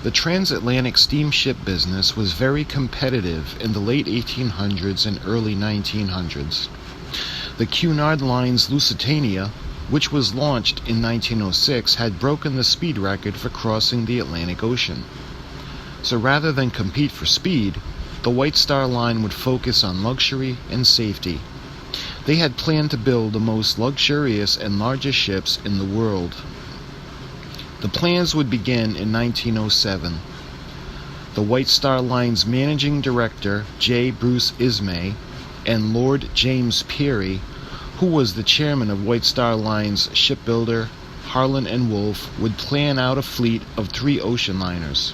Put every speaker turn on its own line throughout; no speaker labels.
The transatlantic steamship business was very competitive in the late 1800s and early 1900s. The Cunard Line's Lusitania, which was launched in 1906, had broken the speed record for crossing the Atlantic Ocean. So rather than compete for speed, the White Star Line would focus on luxury and safety. They had planned to build the most luxurious and largest ships in the world. The plans would begin in 1907. The White Star Line's managing director, J. Bruce Ismay, and Lord James Peary, who was the chairman of White Star Line's shipbuilder, Harland and Wolff, would plan out a fleet of 3 ocean liners.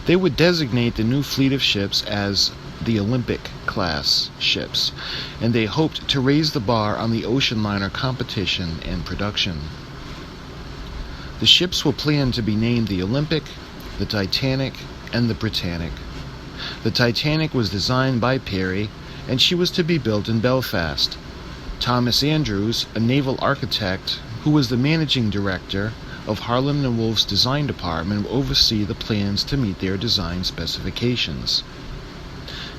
They would designate the new fleet of ships as the Olympic-class ships, and they hoped to raise the bar on the ocean liner competition and production. The ships were planned to be named the Olympic, the Titanic, and the Britannic. The Titanic was designed by Peary, and she was to be built in Belfast. Thomas Andrews, a naval architect who was the managing director of Harland and Wolff's design department, would oversee the plans to meet their design specifications.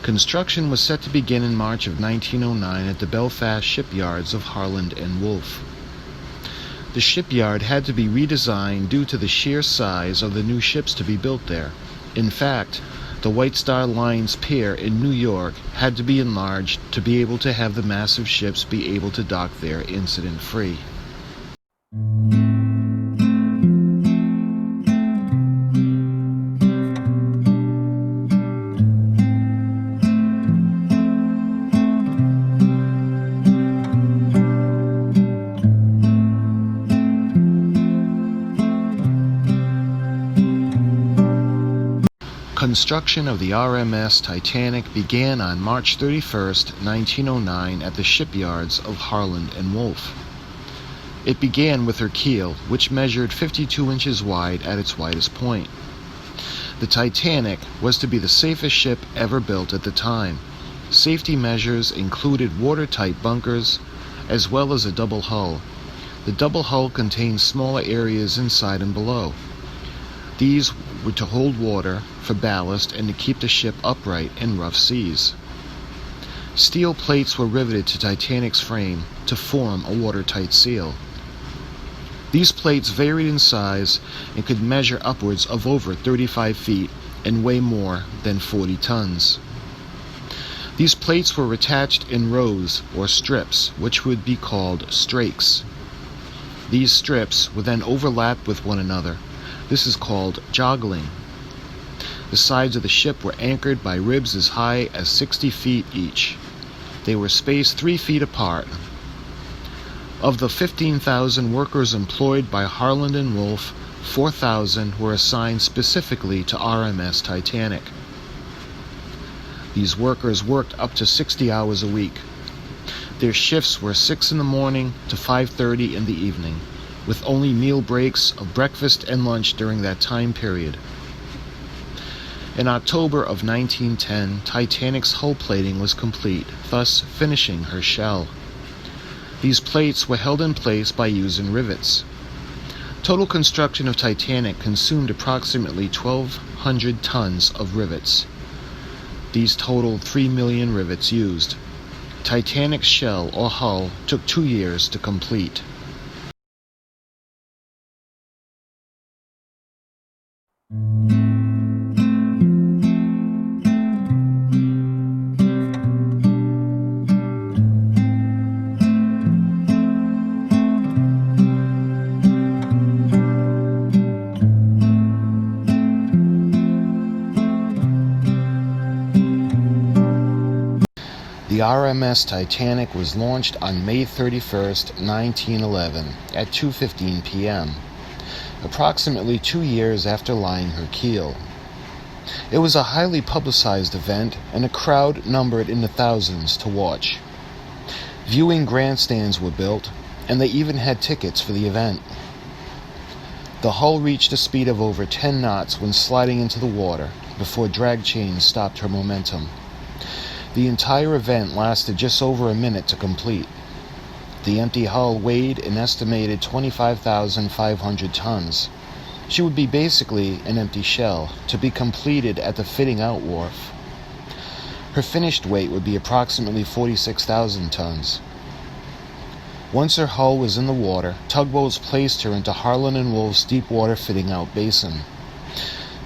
Construction was set to begin in March of 1909 at the Belfast shipyards of Harland and Wolff. The shipyard had to be redesigned due to the sheer size of the new ships to be built there. In fact, the White Star Line's pier in New York had to be enlarged to be able to have the massive ships be able to dock there incident-free. Construction of the R.M.S. Titanic began on March 31, 1909 at the shipyards of Harland and Wolff. It began with her keel, which measured 52 inches wide at its widest point. The Titanic was to be the safest ship ever built at the time. Safety measures included watertight bunkers, as well as a double hull. The double hull contained smaller areas inside and below. These were to hold water for ballast and to keep the ship upright in rough seas. Steel plates were riveted to Titanic's frame to form a watertight seal. These plates varied in size and could measure upwards of over 35 feet and weigh more than 40 tons. These plates were attached in rows or strips, which would be called strakes. These strips would then overlap with one another. This is called joggling. The sides of the ship were anchored by ribs as high as 60 feet each. They were spaced 3 feet apart. Of the 15,000 workers employed by Harland and Wolff, 4,000 were assigned specifically to R.M.S. Titanic. These workers worked up to 60 hours a week. Their shifts were 6 in the morning to 5:30 in the evening, with only meal breaks of breakfast and lunch during that time period. In October of 1910, Titanic's hull plating was complete, thus finishing her shell. These plates were held in place by using rivets. Total construction of Titanic consumed approximately 1,200 tons of rivets. These totaled 3 million rivets used. Titanic's shell or hull took 2 years to complete. The R.M.S. Titanic was launched on May 31st, 1911 at 2:15 p.m., approximately 2 years after lying her keel. It was a highly publicized event, and a crowd numbered in the thousands to watch. Viewing grandstands were built, and they even had tickets for the event. The hull reached a speed of over 10 knots when sliding into the water before drag chains stopped her momentum. The entire event lasted just over a minute to complete. The empty hull weighed an estimated 25,500 tons. She would be basically an empty shell, to be completed at the fitting out wharf. Her finished weight would be approximately 46,000 tons. Once her hull was in the water, tugboats placed her into Harlan and Wolff's deep-water fitting-out basin.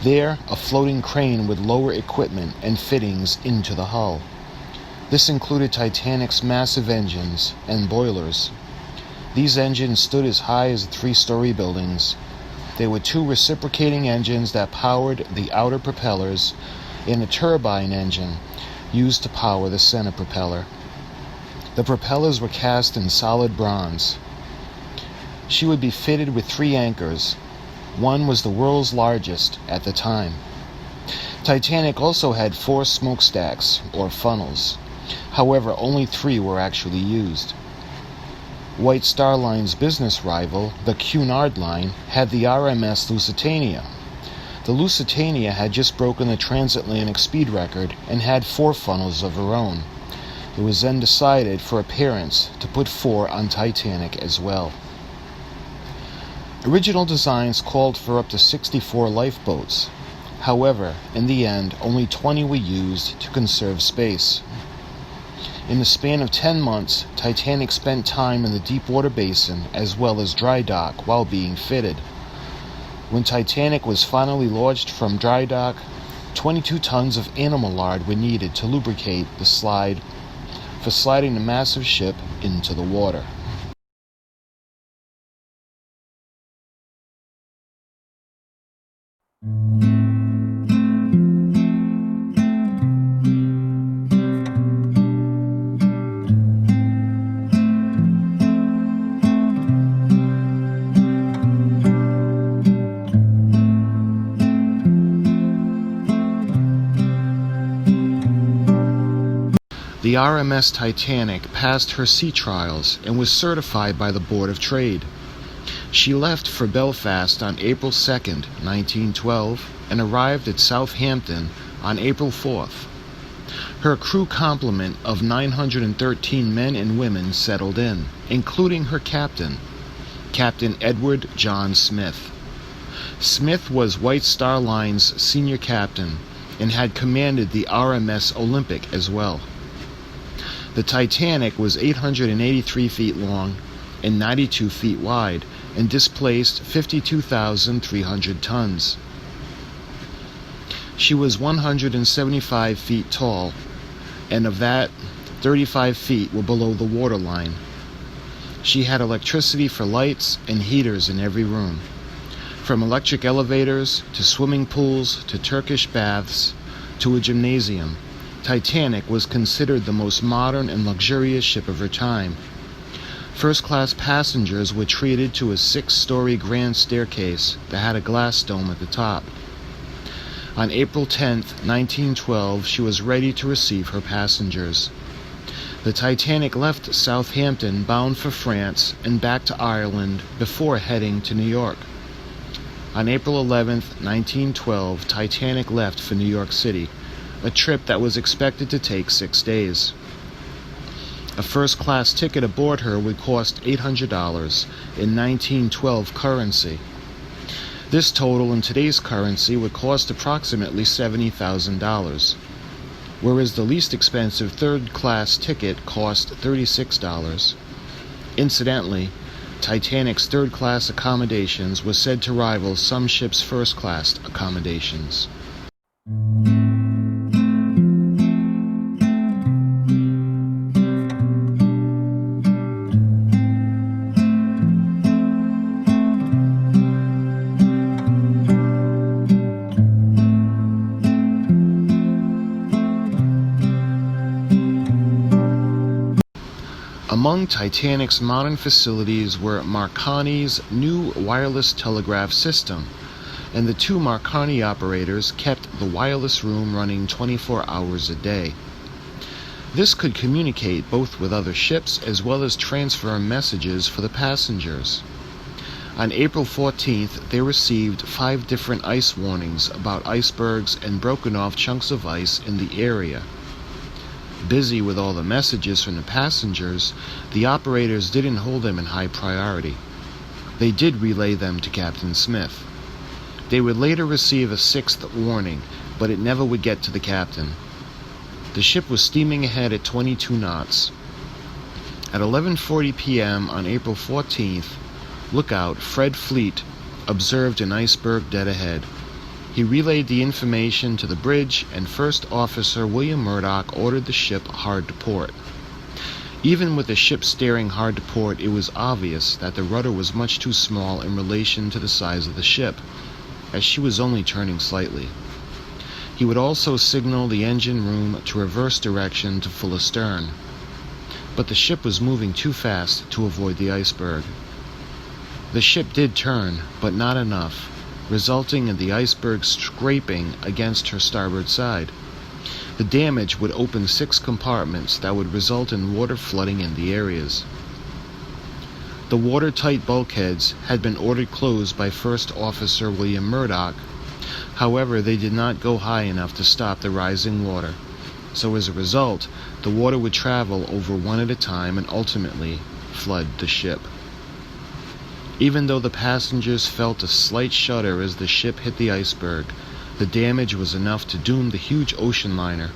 There, a floating crane would lower equipment and fittings into the hull. This included Titanic's massive engines and boilers. These engines stood as high as 3-story buildings. There were 2 reciprocating engines that powered the outer propellers and a turbine engine used to power the center propeller. The propellers were cast in solid bronze. She would be fitted with 3 anchors. One was the world's largest at the time. Titanic also had 4 smokestacks, or funnels. However, only 3 were actually used. White Star Line's business rival, the Cunard Line, had the R.M.S. Lusitania. The Lusitania had just broken the transatlantic speed record and had 4 funnels of her own. It was then decided for appearance to put 4 on Titanic as well. Original designs called for up to 64 lifeboats. However, in the end, only 20 were used to conserve space. In the span of 10 months, Titanic spent time in the deepwater basin as well as dry dock while being fitted. When Titanic was finally launched from dry dock, 22 tons of animal lard were needed to lubricate the slide for sliding the massive ship into the water. The R.M.S. Titanic passed her sea trials and was certified by the Board of Trade. She left for Belfast on April 2, 1912, and arrived at Southampton on April 4th. Her crew complement of 913 men and women settled in, including her captain, Captain Edward John Smith. Smith was White Star Line's senior captain and had commanded the R.M.S. Olympic as well. The Titanic was 883 feet long and 92 feet wide and displaced 52,300 tons. She was 175 feet tall, and of that, 35 feet were below the waterline. She had electricity for lights and heaters in every room. From electric elevators to swimming pools to Turkish baths to a gymnasium, Titanic was considered the most modern and luxurious ship of her time. First-class passengers were treated to a 6-story grand staircase that had a glass dome at the top. On April 10, 1912, she was ready to receive her passengers. The Titanic left Southampton bound for France and back to Ireland before heading to New York. On April 11, 1912, Titanic left for New York City, a trip that was expected to take 6 days. A first-class ticket aboard her would cost $800 in 1912 currency. This total in today's currency would cost approximately $70,000, whereas the least expensive third-class ticket cost $36. Incidentally, Titanic's third-class accommodations were said to rival some ships' first-class accommodations. Among Titanic's modern facilities were Marconi's new wireless telegraph system, and the 2 Marconi operators kept the wireless room running 24 hours a day. This could communicate both with other ships as well as transfer messages for the passengers. On April 14th, they received 5 different ice warnings about icebergs and broken off chunks of ice in the area. Busy with all the messages from the passengers, the operators didn't hold them in high priority. They did relay them to Captain Smith. They would later receive a sixth warning, but it never would get to the captain. The ship was steaming ahead at 22 knots. At 11:40 p.m. on April 14th, lookout Fred Fleet observed an iceberg dead ahead. He relayed the information to the bridge, and First Officer William Murdoch ordered the ship hard to port. Even with the ship steering hard to port, it was obvious that the rudder was much too small in relation to the size of the ship, as she was only turning slightly. He would also signal the engine room to reverse direction to full astern. But the ship was moving too fast to avoid the iceberg. The ship did turn, but not enough, resulting in the iceberg scraping against her starboard side. The damage would open 6 compartments that would result in water flooding in the areas. The watertight bulkheads had been ordered closed by First Officer William Murdoch. However, they did not go high enough to stop the rising water. So as a result, the water would travel over one at a time and ultimately flood the ship. Even though the passengers felt a slight shudder as the ship hit the iceberg, the damage was enough to doom the huge ocean liner,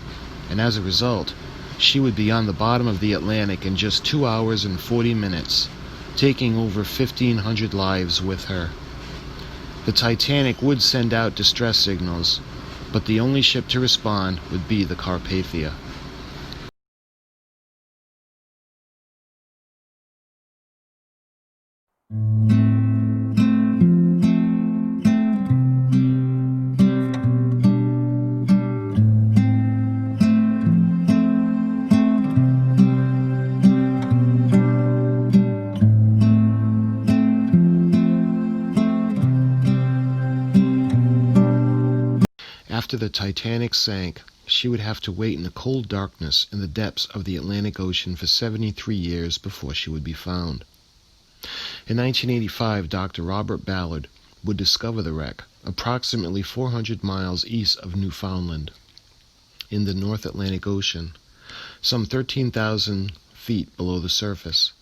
and as a result, she would be on the bottom of the Atlantic in just 2 hours and 40 minutes, taking over 1,500 lives with her. The Titanic would send out distress signals, but the only ship to respond would be the Carpathia. After the Titanic sank, she would have to wait in the cold darkness in the depths of the Atlantic Ocean for 73 years before she would be found. In 1985, Dr. Robert Ballard would discover the wreck, approximately 400 miles east of Newfoundland, in the North Atlantic Ocean, some 13,000 feet below the surface.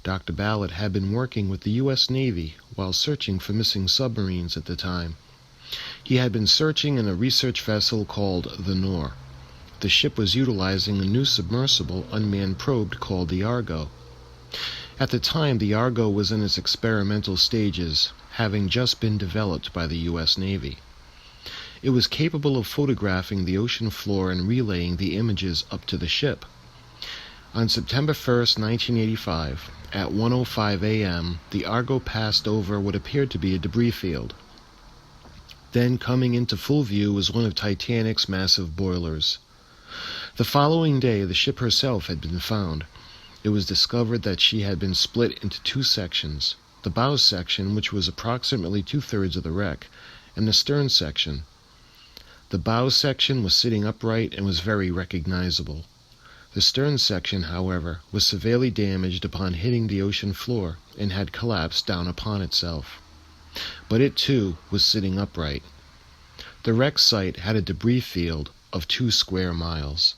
Dr. Ballard had been working with the U.S. Navy while searching for missing submarines at the time. He had been searching in a research vessel called the Nore. The ship was utilizing a new submersible unmanned probe called the Argo. At the time, the Argo was in its experimental stages, having just been developed by the U.S. Navy. It was capable of photographing the ocean floor and relaying the images up to the ship. On September 1st, 1985, at 1:05 a.m., the Argo passed over what appeared to be a debris field. Then coming into full view was one of Titanic's massive boilers. The following day, the ship herself had been found. It was discovered that she had been split into 2 sections, the bow section, which was approximately 2/3 of the wreck, and the stern section. The bow section was sitting upright and was very recognizable. The stern section, however, was severely damaged upon hitting the ocean floor and had collapsed down upon itself. But it too was sitting upright. The wreck site had a debris field of 2 square miles.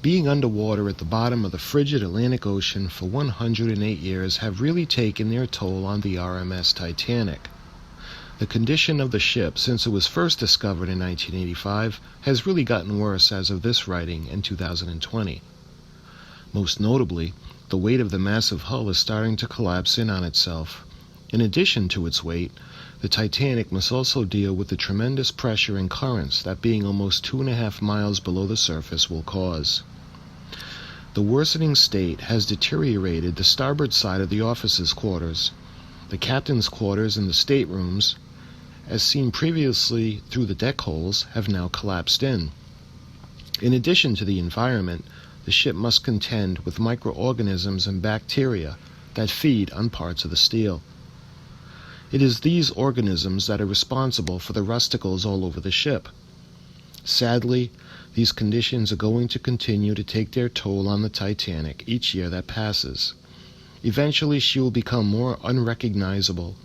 Being underwater at the bottom of the frigid Atlantic Ocean for 108 years have really taken their toll on the R.M.S. Titanic. The condition of the ship since it was first discovered in 1985 has really gotten worse as of this writing in 2020. Most notably, the weight of the massive hull is starting to collapse in on itself. In addition to its weight, the Titanic must also deal with the tremendous pressure and currents that being almost 2.5 miles below the surface will cause. The worsening state has deteriorated the starboard side of the officers' quarters. The captain's quarters and the staterooms, as seen previously through the deck holes, have now collapsed in. In addition to the environment, the ship must contend with microorganisms and bacteria that feed on parts of the steel. It is these organisms that are responsible for the rusticles all over the ship. Sadly, these conditions are going to continue to take their toll on the Titanic each year that passes. Eventually she will become more unrecognizable,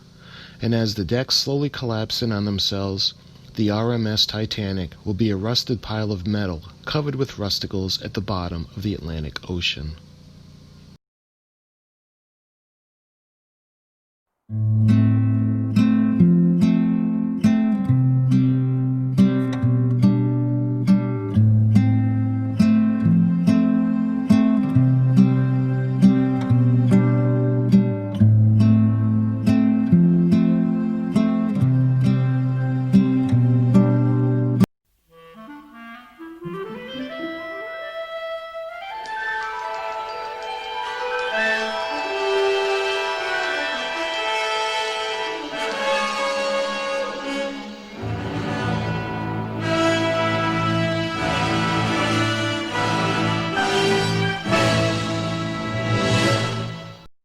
and as the decks slowly collapse in on themselves, the R.M.S. Titanic will be a rusted pile of metal covered with rusticles at the bottom of the Atlantic Ocean.